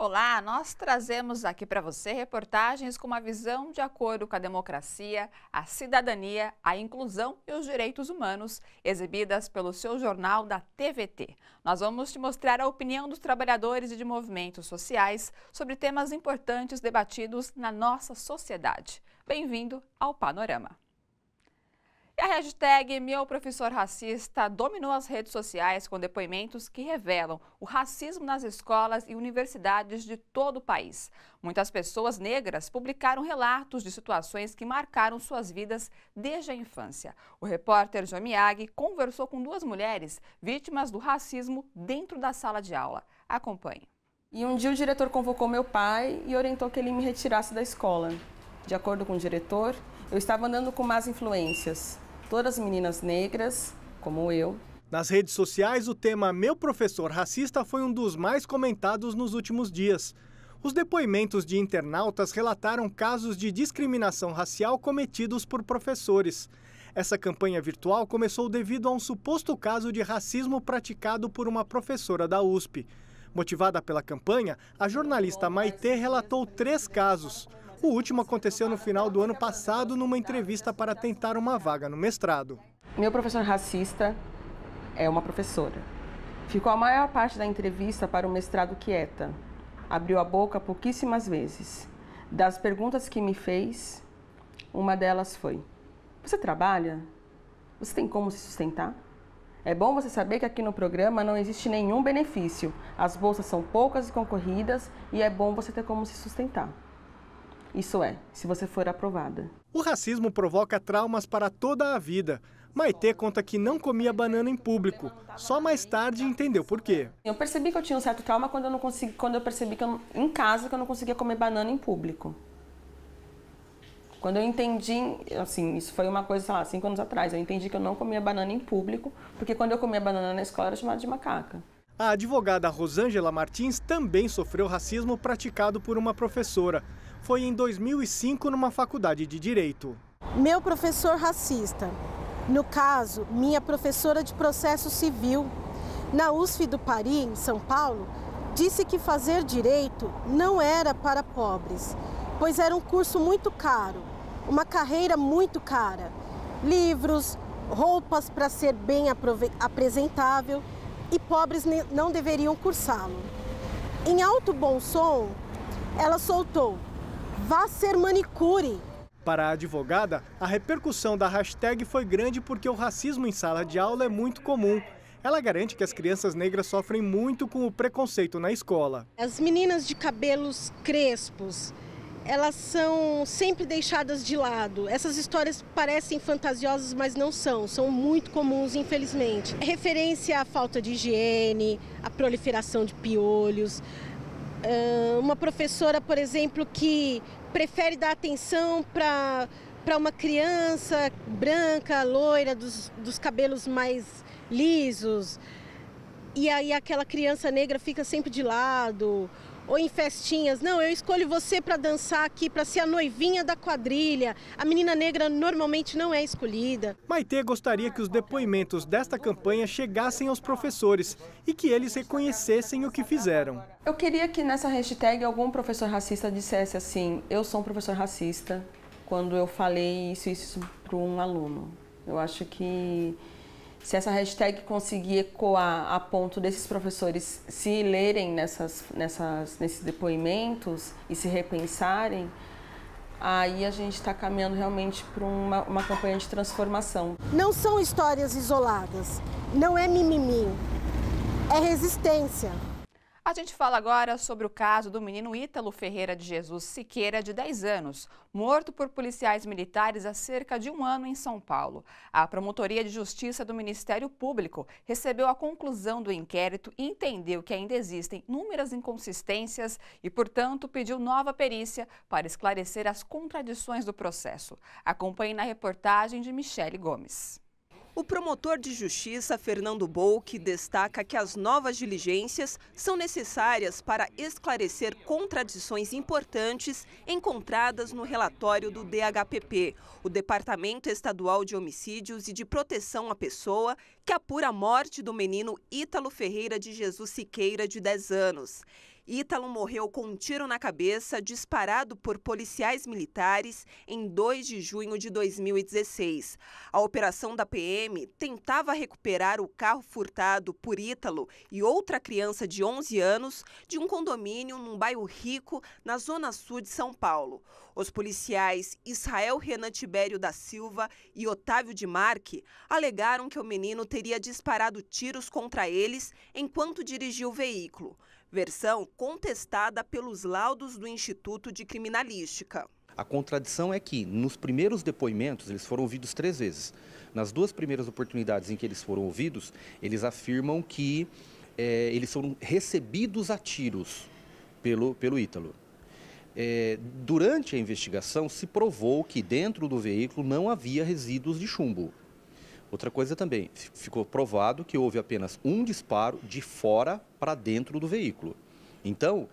Olá, nós trazemos aqui para você reportagens com uma visão de acordo com a democracia, a cidadania, a inclusão e os direitos humanos, exibidas pelo seu jornal da TVT. Nós vamos te mostrar a opinião dos trabalhadores e de movimentos sociais sobre temas importantes debatidos na nossa sociedade. Bem-vindo ao Panorama. E a hashtag Meu Professor Racista dominou as redes sociais com depoimentos que revelam o racismo nas escolas e universidades de todo o país. Muitas pessoas negras publicaram relatos de situações que marcaram suas vidas desde a infância. O repórter João Miyagi conversou com duas mulheres vítimas do racismo dentro da sala de aula. Acompanhe. E um dia o diretor convocou meu pai e orientou que ele me retirasse da escola. De acordo com o diretor, eu estava andando com más influências. Todas meninas negras, como eu. Nas redes sociais, o tema Meu Professor Racista foi um dos mais comentados nos últimos dias. Os depoimentos de internautas relataram casos de discriminação racial cometidos por professores. Essa campanha virtual começou devido a um suposto caso de racismo praticado por uma professora da USP. Motivada pela campanha, a jornalista Maitê relatou 3 casos. O último aconteceu no final do ano passado numa entrevista para tentar uma vaga no mestrado. Meu professor racista é uma professora. Ficou a maior parte da entrevista para o mestrado quieta. Abriu a boca pouquíssimas vezes. Das perguntas que me fez, uma delas foi: você trabalha? Você tem como se sustentar? É bom você saber que aqui no programa não existe nenhum benefício. As bolsas são poucas e concorridas e é bom você ter como se sustentar. Isso é, se você for aprovada. O racismo provoca traumas para toda a vida. Maitê conta que não comia banana em público. Só mais tarde entendeu por quê. Eu percebi que eu tinha um certo trauma quando eu percebi que em casa que eu não conseguia comer banana em público. Quando eu entendi, assim, isso foi uma coisa, sei lá, 5 anos atrás, eu entendi que eu não comia banana em público, porque quando eu comia banana na escola eu era chamada de macaca. A advogada Rosângela Martins também sofreu racismo praticado por uma professora. Foi em 2005 numa faculdade de Direito. Meu professor racista, no caso, minha professora de processo civil, na USP do Pari, em São Paulo, disse que fazer direito não era para pobres, pois era um curso muito caro, uma carreira muito cara, livros, roupas para ser bem apresentável e pobres não deveriam cursá-lo. Em alto bom som, ela soltou: vá ser manicure. Para a advogada, a repercussão da hashtag foi grande porque o racismo em sala de aula é muito comum. Ela garante que as crianças negras sofrem muito com o preconceito na escola. As meninas de cabelos crespos, elas são sempre deixadas de lado. Essas histórias parecem fantasiosas, mas não são. São muito comuns, infelizmente. É referência à falta de higiene, à proliferação de piolhos. Uma professora, por exemplo, que prefere dar atenção para uma criança branca, loira, dos cabelos mais lisos. E aí aquela criança negra fica sempre de lado. Ou em festinhas: não, eu escolho você para dançar aqui, para ser a noivinha da quadrilha. A menina negra normalmente não é escolhida. Maitê gostaria que os depoimentos desta campanha chegassem aos professores e que eles reconhecessem o que fizeram. Eu queria que nessa hashtag algum professor racista dissesse assim: eu sou um professor racista, quando eu falei isso para um aluno. Eu acho que se essa hashtag conseguir ecoar a ponto desses professores se lerem nesses depoimentos e se repensarem, aí a gente está caminhando realmente para uma campanha de transformação. Não são histórias isoladas, não é mimimi, é resistência. A gente fala agora sobre o caso do menino Ítalo Ferreira de Jesus Siqueira, de 10 anos, morto por policiais militares há cerca de 1 ano em São Paulo. A Promotoria de Justiça do Ministério Público recebeu a conclusão do inquérito e entendeu que ainda existem inúmeras inconsistências e, portanto, pediu nova perícia para esclarecer as contradições do processo. Acompanhe na reportagem de Michele Gomes. O promotor de justiça, Fernando Bolk, destaca que as novas diligências são necessárias para esclarecer contradições importantes encontradas no relatório do DHPP, o Departamento Estadual de Homicídios e de Proteção à Pessoa, que apura a morte do menino Ítalo Ferreira de Jesus Siqueira, de 10 anos. Ítalo morreu com um tiro na cabeça disparado por policiais militares em 2 de junho de 2016. A operação da PM tentava recuperar o carro furtado por Ítalo e outra criança de 11 anos de um condomínio num bairro rico na zona sul de São Paulo. Os policiais Israel Renan Tibério da Silva e Otávio de Marque alegaram que o menino teria disparado tiros contra eles enquanto dirigia o veículo. Versão contestada pelos laudos do Instituto de Criminalística. A contradição é que, nos primeiros depoimentos, eles foram ouvidos 3 vezes. Nas 2 primeiras oportunidades em que eles foram ouvidos, eles afirmam que eles foram recebidos a tiros pelo Ítalo. Durante a investigação, se provou que dentro do veículo não havia resíduos de chumbo. Outra coisa também, ficou provado que houve apenas um disparo de fora para dentro do veículo. Então,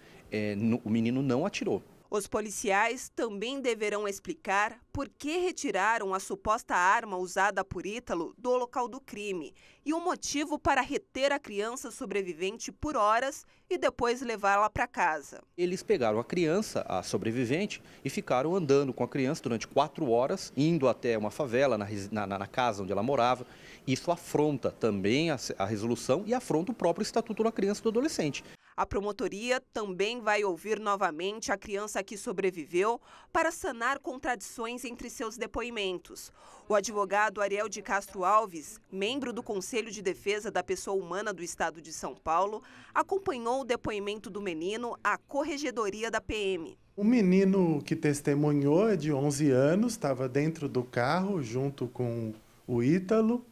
o menino não atirou. Os policiais também deverão explicar por que retiraram a suposta arma usada por Ítalo do local do crime e o motivo para reter a criança sobrevivente por horas e depois levá-la para casa. Eles pegaram a criança, a sobrevivente, e ficaram andando com a criança durante 4 horas, indo até uma favela, na casa onde ela morava. Isso afronta também a resolução e afronta o próprio Estatuto da Criança e do Adolescente. A promotoria também vai ouvir novamente a criança que sobreviveu para sanar contradições entre seus depoimentos. O advogado Ariel de Castro Alves, membro do Conselho de Defesa da Pessoa Humana do Estado de São Paulo, acompanhou o depoimento do menino à corregedoria da PM. O menino que testemunhou é de 11 anos, estava dentro do carro junto com o Ítalo.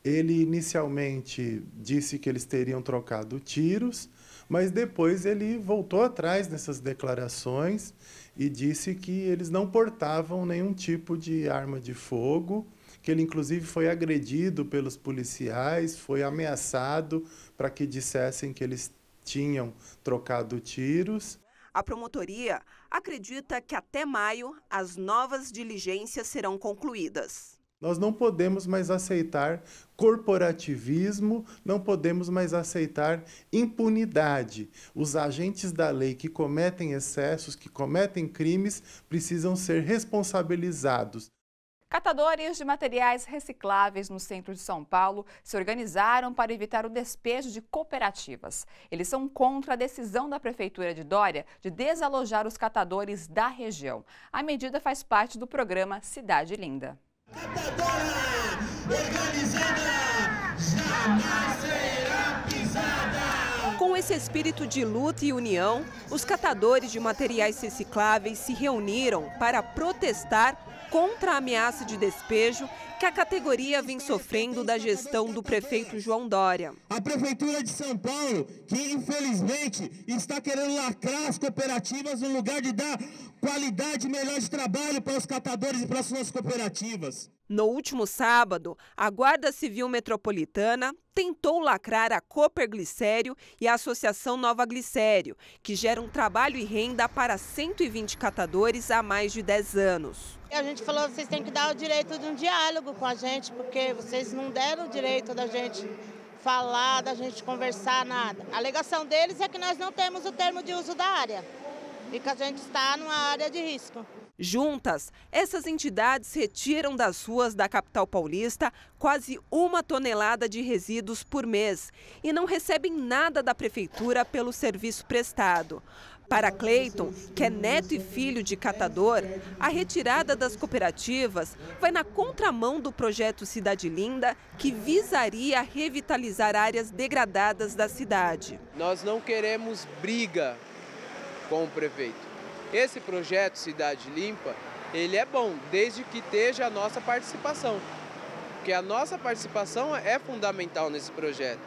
Ele inicialmente disse que eles teriam trocado tiros, mas depois ele voltou atrás nessas declarações e disse que eles não portavam nenhum tipo de arma de fogo, que ele inclusive foi agredido pelos policiais, foi ameaçado para que dissessem que eles tinham trocado tiros. A promotoria acredita que até maio as novas diligências serão concluídas. Nós não podemos mais aceitar corporativismo, não podemos mais aceitar impunidade. Os agentes da lei que cometem excessos, que cometem crimes, precisam ser responsabilizados. Catadores de materiais recicláveis no centro de São Paulo se organizaram para evitar o despejo de cooperativas. Eles são contra a decisão da Prefeitura de Dória de desalojar os catadores da região. A medida faz parte do programa Cidade Linda. Catadora organizada jamais será pisada. Com esse espírito de luta e união, os catadores de materiais recicláveis se reuniram para protestar contra a ameaça de despejo que a categoria vem sofrendo da gestão do prefeito João Dória. A Prefeitura de São Paulo, que infelizmente está querendo lacrar as cooperativas no lugar de dar qualidade melhor de trabalho para os catadores e para as suas cooperativas. No último sábado, a Guarda Civil Metropolitana tentou lacrar a Cooper Glicério e a Associação Nova Glicério, que geram trabalho e renda para 120 catadores há mais de 10 anos. A gente falou, vocês têm que dar o direito de um diálogo com a gente, porque vocês não deram o direito da gente falar, da gente conversar, nada. A alegação deles é que nós não temos o termo de uso da área e que a gente está numa área de risco. Juntas, essas entidades retiram das ruas da capital paulista quase 1 tonelada de resíduos por mês e não recebem nada da prefeitura pelo serviço prestado. Para Cleiton, que é neto e filho de catador, a retirada das cooperativas vai na contramão do projeto Cidade Linda, que visaria revitalizar áreas degradadas da cidade. Nós não queremos briga com o prefeito. Esse projeto Cidade Limpa, ele é bom, desde que esteja a nossa participação. Porque a nossa participação é fundamental nesse projeto.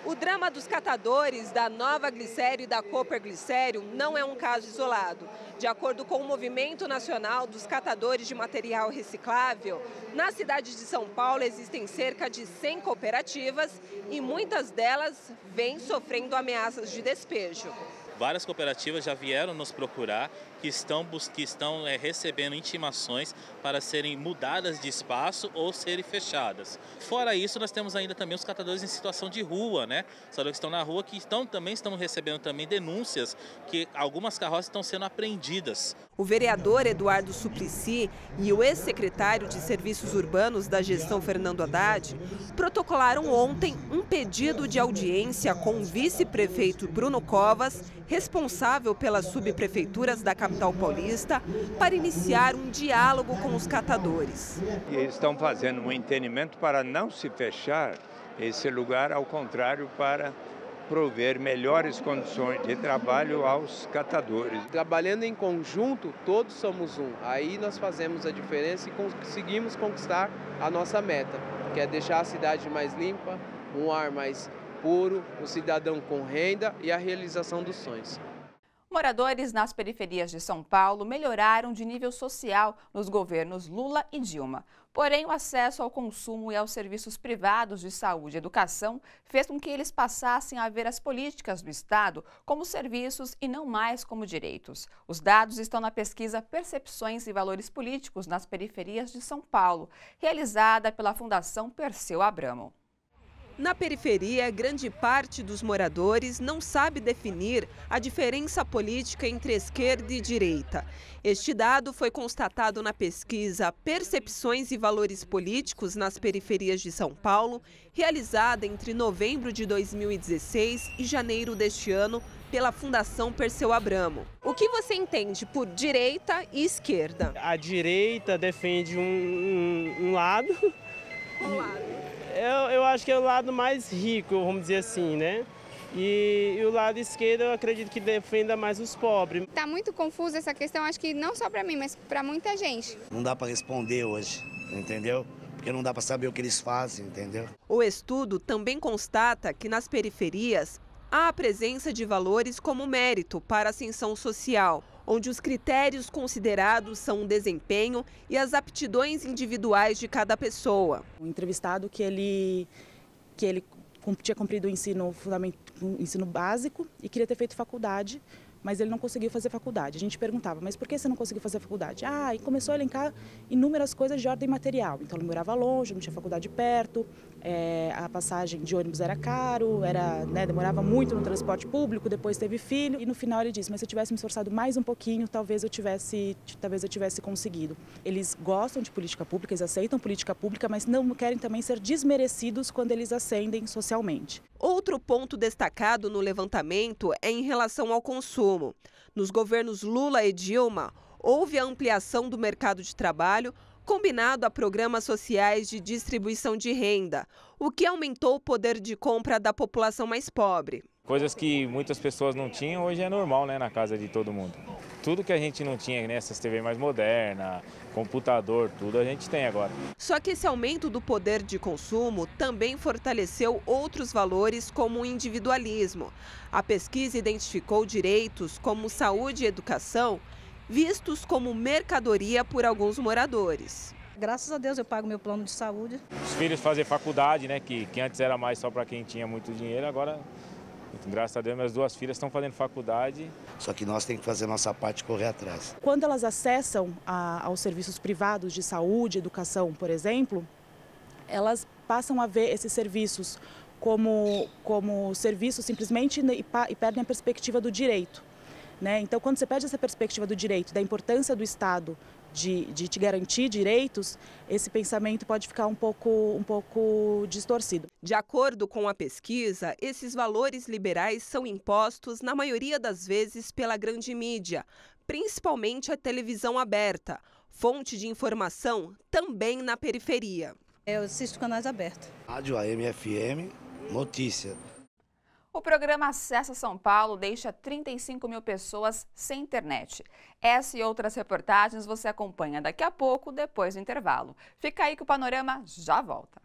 O drama dos catadores da Nova Glicério e da Cooper Glicério não é um caso isolado. De acordo com o Movimento Nacional dos Catadores de Material Reciclável, na cidade de São Paulo existem cerca de 100 cooperativas e muitas delas vêm sofrendo ameaças de despejo. Várias cooperativas já vieram nos procurar, que estão recebendo intimações para serem mudadas de espaço ou serem fechadas. Fora isso, nós temos ainda também os catadores em situação de rua, né? Os catadores que estão na rua, que também estão recebendo também denúncias que algumas carroças estão sendo apreendidas. O vereador Eduardo Suplicy e o ex-secretário de Serviços Urbanos da gestão Fernando Haddad protocolaram ontem um pedido de audiência com o vice-prefeito Bruno Covas, responsável pelas subprefeituras da capital paulista, para iniciar um diálogo com os catadores. E eles estão fazendo um entendimento para não se fechar esse lugar, ao contrário, para prover melhores condições de trabalho aos catadores. Trabalhando em conjunto, todos somos um. Aí nós fazemos a diferença e conseguimos conquistar a nossa meta, que é deixar a cidade mais limpa, um ar mais puro, o cidadão com renda e a realização dos sonhos. Moradores nas periferias de São Paulo melhoraram de nível social nos governos Lula e Dilma. Porém, o acesso ao consumo e aos serviços privados de saúde e educação fez com que eles passassem a ver as políticas do Estado como serviços e não mais como direitos. Os dados estão na pesquisa Percepções e Valores Políticos nas Periferias de São Paulo, realizada pela Fundação Perseu Abramo. Na periferia, grande parte dos moradores não sabe definir a diferença política entre esquerda e direita. Este dado foi constatado na pesquisa Percepções e Valores Políticos nas Periferias de São Paulo, realizada entre novembro de 2016 e janeiro deste ano pela Fundação Perseu Abramo. O que você entende por direita e esquerda? A direita defende um lado. Qual lado? Eu acho que é o lado mais rico, vamos dizer assim, né? E o lado esquerdo eu acredito que defenda mais os pobres. Está muito confusa essa questão, acho que não só para mim, mas para muita gente. Não dá para responder hoje, entendeu? Porque não dá para saber o que eles fazem, entendeu? O estudo também constata que nas periferias há a presença de valores como mérito para a ascensão social, onde os critérios considerados são o desempenho e as aptidões individuais de cada pessoa. Um entrevistado que ele tinha cumprido o ensino básico e queria ter feito faculdade, mas ele não conseguiu fazer faculdade. A gente perguntava, mas por que você não conseguiu fazer faculdade? E começou a elencar inúmeras coisas de ordem material. Então ele morava longe, não tinha faculdade perto, a passagem de ônibus era caro, demorava muito no transporte público, depois teve filho. E no final ele disse, mas se eu tivesse me esforçado mais um pouquinho, talvez eu tivesse conseguido. Eles gostam de política pública, eles aceitam política pública, mas não querem também ser desmerecidos quando eles ascendem socialmente. Outro ponto destacado no levantamento é em relação ao consumo. Nos governos Lula e Dilma, houve a ampliação do mercado de trabalho, combinado a programas sociais de distribuição de renda, o que aumentou o poder de compra da população mais pobre. Coisas que muitas pessoas não tinham, hoje é normal, né, na casa de todo mundo. Tudo que a gente não tinha, né, essas TV mais modernas, computador, tudo a gente tem agora. Só que esse aumento do poder de consumo também fortaleceu outros valores como o individualismo. A pesquisa identificou direitos como saúde e educação, vistos como mercadoria por alguns moradores. Graças a Deus eu pago meu plano de saúde. Os filhos fazer faculdade, né, que antes era mais só para quem tinha muito dinheiro, agora, graças a Deus, minhas duas filhas estão fazendo faculdade. Só que nós temos que fazer a nossa parte e correr atrás. Quando elas acessam aos serviços privados de saúde, educação, por exemplo, elas passam a ver esses serviços como serviços simplesmente e perdem a perspectiva do direito. Né? Então, quando você perde essa perspectiva do direito, da importância do Estado de te garantir direitos, esse pensamento pode ficar um pouco distorcido. De acordo com a pesquisa, esses valores liberais são impostos, na maioria das vezes, pela grande mídia, principalmente a televisão aberta, fonte de informação também na periferia. Eu assisto canais abertos. Rádio AM, FM, notícia. O programa Acessa São Paulo deixa 35 mil pessoas sem internet. Essa e outras reportagens você acompanha daqui a pouco, depois do intervalo. Fica aí que o Panorama já volta.